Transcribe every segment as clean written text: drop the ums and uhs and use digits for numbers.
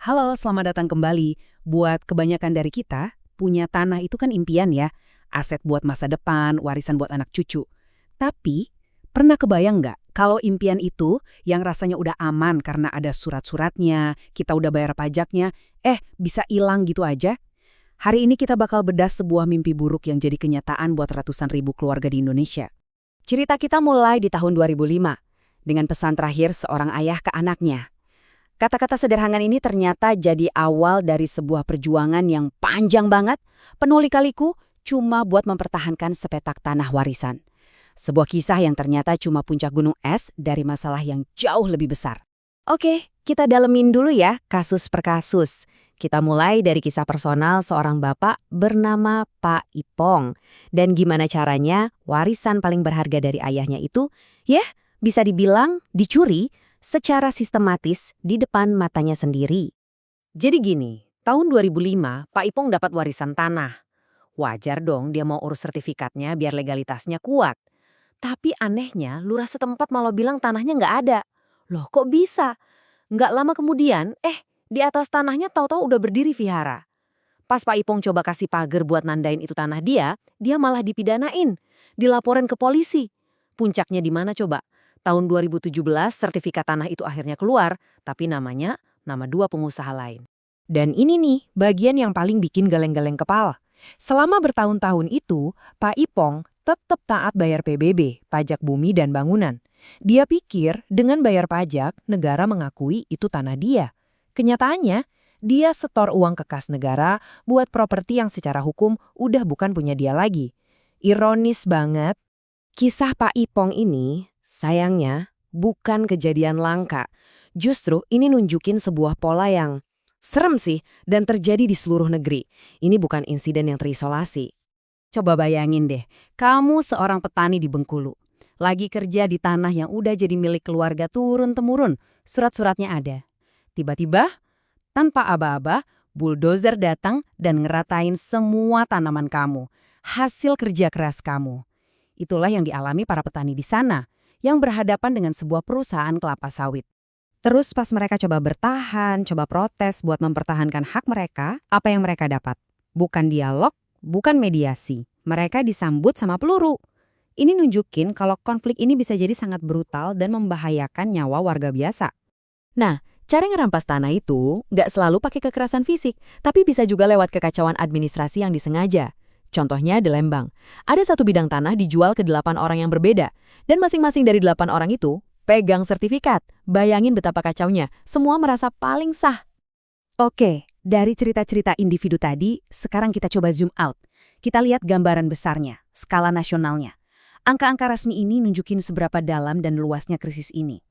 Halo, selamat datang kembali. Buat kebanyakan dari kita, punya tanah itu kan impian ya. Aset buat masa depan, warisan buat anak cucu. Tapi, pernah kebayang nggak kalau impian itu yang rasanya udah aman karena ada surat-suratnya, kita udah bayar pajaknya, bisa hilang gitu aja? Hari ini kita bakal bedah sebuah mimpi buruk yang jadi kenyataan buat ratusan ribu keluarga di Indonesia. Cerita kita mulai di tahun 2005, dengan pesan terakhir seorang ayah ke anaknya. Kata-kata sederhana ini ternyata jadi awal dari sebuah perjuangan yang panjang banget, penuh lika-liku, cuma buat mempertahankan sepetak tanah warisan. Sebuah kisah yang ternyata cuma puncak gunung es dari masalah yang jauh lebih besar. Oke, kita dalemin dulu ya kasus per kasus. Kita mulai dari kisah personal seorang bapak bernama Pak Ipong. Dan gimana caranya warisan paling berharga dari ayahnya itu, bisa dibilang dicuri secara sistematis di depan matanya sendiri. Jadi gini, tahun 2005 Pak Ipong dapat warisan tanah. Wajar dong dia mau urus sertifikatnya biar legalitasnya kuat. Tapi anehnya lurah setempat malah bilang tanahnya nggak ada. Loh kok bisa? Nggak lama kemudian, di atas tanahnya tahu-tahu udah berdiri vihara. Pas Pak Ipong coba kasih pagar buat nandain itu tanah dia malah dipidanain. Dilaporin ke polisi. Puncaknya di mana coba? Tahun 2017 sertifikat tanah itu akhirnya keluar, tapi namanya nama dua pengusaha lain. Dan ini nih bagian yang paling bikin geleng-geleng kepala. Selama bertahun-tahun itu, Pak Ipong tetap taat bayar PBB, pajak bumi dan bangunan. Dia pikir dengan bayar pajak, negara mengakui itu tanah dia. Kenyataannya, dia setor uang ke kas negara buat properti yang secara hukum udah bukan punya dia lagi. Ironis banget, kisah Pak Ipong ini sayangnya bukan kejadian langka. Justru ini nunjukin sebuah pola yang serem sih dan terjadi di seluruh negeri. Ini bukan insiden yang terisolasi. Coba bayangin deh, kamu seorang petani di Bengkulu. Lagi kerja di tanah yang udah jadi milik keluarga turun-temurun, surat-suratnya ada. Tiba-tiba, tanpa aba-aba, bulldozer datang dan ngeratain semua tanaman kamu. Hasil kerja keras kamu. Itulah yang dialami para petani di sana, yang berhadapan dengan sebuah perusahaan kelapa sawit. Terus pas mereka coba bertahan, coba protes buat mempertahankan hak mereka, apa yang mereka dapat? Bukan dialog, bukan mediasi. Mereka disambut sama peluru. Ini nunjukin kalau konflik ini bisa jadi sangat brutal dan membahayakan nyawa warga biasa. Nah, cara ngerampas tanah itu nggak selalu pakai kekerasan fisik, tapi bisa juga lewat kekacauan administrasi yang disengaja. Contohnya di Lembang, ada satu bidang tanah dijual ke 8 orang yang berbeda, dan masing-masing dari 8 orang itu pegang sertifikat. Bayangin betapa kacaunya, semua merasa paling sah. Oke, dari cerita-cerita individu tadi, sekarang kita coba zoom out. Kita lihat gambaran besarnya, skala nasionalnya. Angka-angka resmi ini nunjukin seberapa dalam dan luasnya krisis ini.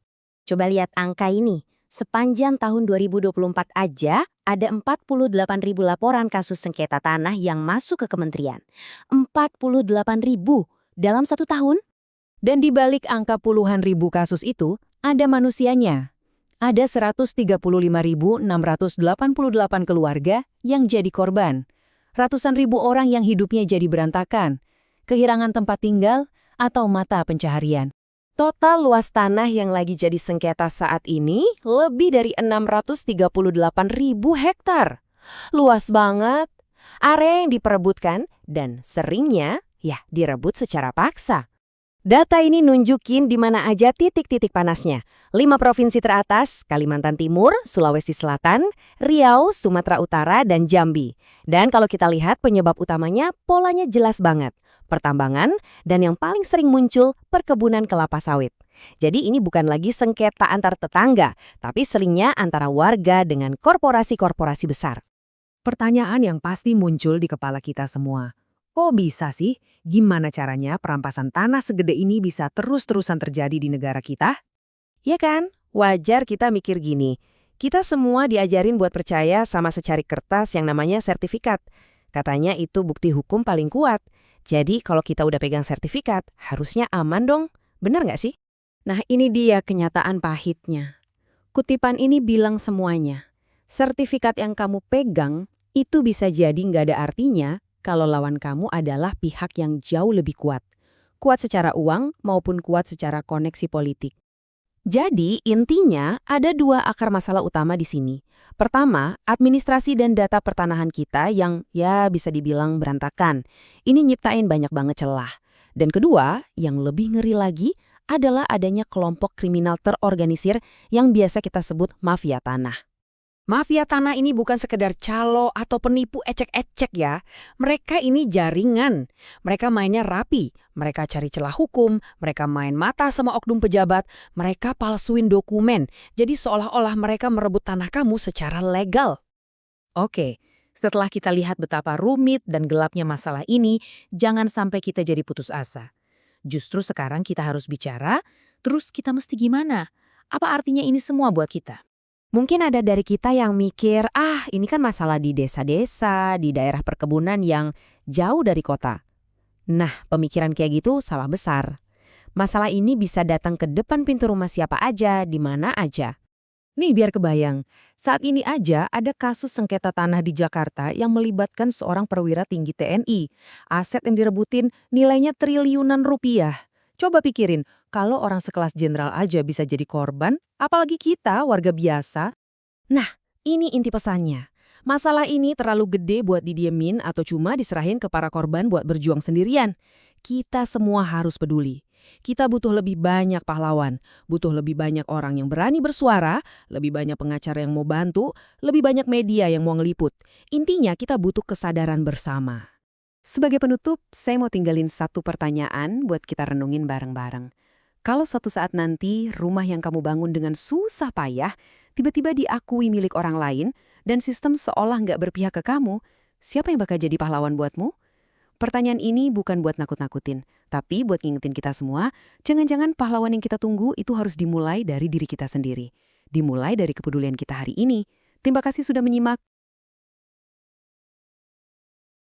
Coba lihat angka ini. Sepanjang tahun 2024 aja, ada 48.000 laporan kasus sengketa tanah yang masuk ke kementerian. 48.000 dalam 1 tahun? Dan di balik angka puluhan ribu kasus itu, ada manusianya. Ada 135.688 keluarga yang jadi korban. Ratusan ribu orang yang hidupnya jadi berantakan. Kehilangan tempat tinggal atau mata pencaharian. Total luas tanah yang lagi jadi sengketa saat ini lebih dari 638.000 hektar. Luas banget. Area yang diperebutkan dan seringnya direbut secara paksa. Data ini nunjukin di mana aja titik-titik panasnya. 5 provinsi teratas, Kalimantan Timur, Sulawesi Selatan, Riau, Sumatera Utara, dan Jambi. Dan kalau kita lihat penyebab utamanya, polanya jelas banget. Pertambangan, dan yang paling sering muncul, perkebunan kelapa sawit. Jadi ini bukan lagi sengketa antar tetangga, tapi seringnya antara warga dengan korporasi-korporasi besar. Pertanyaan yang pasti muncul di kepala kita semua. Kok bisa sih? Gimana caranya perampasan tanah segede ini bisa terus-terusan terjadi di negara kita? Ya kan? Wajar kita mikir gini. Kita semua diajarin buat percaya sama secari kertas yang namanya sertifikat. Katanya itu bukti hukum paling kuat. Jadi kalau kita udah pegang sertifikat, harusnya aman dong. Benar nggak sih? Nah ini dia kenyataan pahitnya. Kutipan ini bilang semuanya. Sertifikat yang kamu pegang itu bisa jadi nggak ada artinya kalau lawan kamu adalah pihak yang jauh lebih kuat. Kuat secara uang maupun kuat secara koneksi politik. Jadi intinya ada 2 akar masalah utama di sini. Pertama, administrasi dan data pertanahan kita yang ya bisa dibilang berantakan. Ini nyiptain banyak banget celah. Dan kedua, yang lebih ngeri lagi adalah adanya kelompok kriminal terorganisir yang biasa kita sebut mafia tanah. Mafia tanah ini bukan sekedar calo atau penipu ecek-ecek ya. Mereka ini jaringan. Mereka mainnya rapi. Mereka cari celah hukum. Mereka main mata sama oknum pejabat. Mereka palsuin dokumen. Jadi seolah-olah mereka merebut tanah kamu secara legal. Oke, setelah kita lihat betapa rumit dan gelapnya masalah ini, jangan sampai kita jadi putus asa. Justru sekarang kita harus bicara, terus kita mesti gimana? Apa artinya ini semua buat kita? Mungkin ada dari kita yang mikir, ini kan masalah di desa-desa, di daerah perkebunan yang jauh dari kota. Nah, pemikiran kayak gitu salah besar. Masalah ini bisa datang ke depan pintu rumah siapa aja, di mana aja. Nih biar kebayang, saat ini aja ada kasus sengketa tanah di Jakarta yang melibatkan seorang perwira tinggi TNI. Aset yang direbutin nilainya triliunan rupiah. Coba pikirin, kalau orang sekelas jenderal aja bisa jadi korban, apalagi kita warga biasa. Nah, ini inti pesannya. Masalah ini terlalu gede buat didiemin atau cuma diserahin ke para korban buat berjuang sendirian. Kita semua harus peduli. Kita butuh lebih banyak pahlawan, butuh lebih banyak orang yang berani bersuara, lebih banyak pengacara yang mau bantu, lebih banyak media yang mau ngeliput. Intinya kita butuh kesadaran bersama. Sebagai penutup, saya mau tinggalin satu pertanyaan buat kita renungin bareng-bareng. Kalau suatu saat nanti rumah yang kamu bangun dengan susah payah, tiba-tiba diakui milik orang lain, dan sistem seolah nggak berpihak ke kamu, siapa yang bakal jadi pahlawan buatmu? Pertanyaan ini bukan buat nakut-nakutin, tapi buat ngingetin kita semua, jangan-jangan pahlawan yang kita tunggu itu harus dimulai dari diri kita sendiri. Dimulai dari kepedulian kita hari ini. Terima kasih sudah menyimak.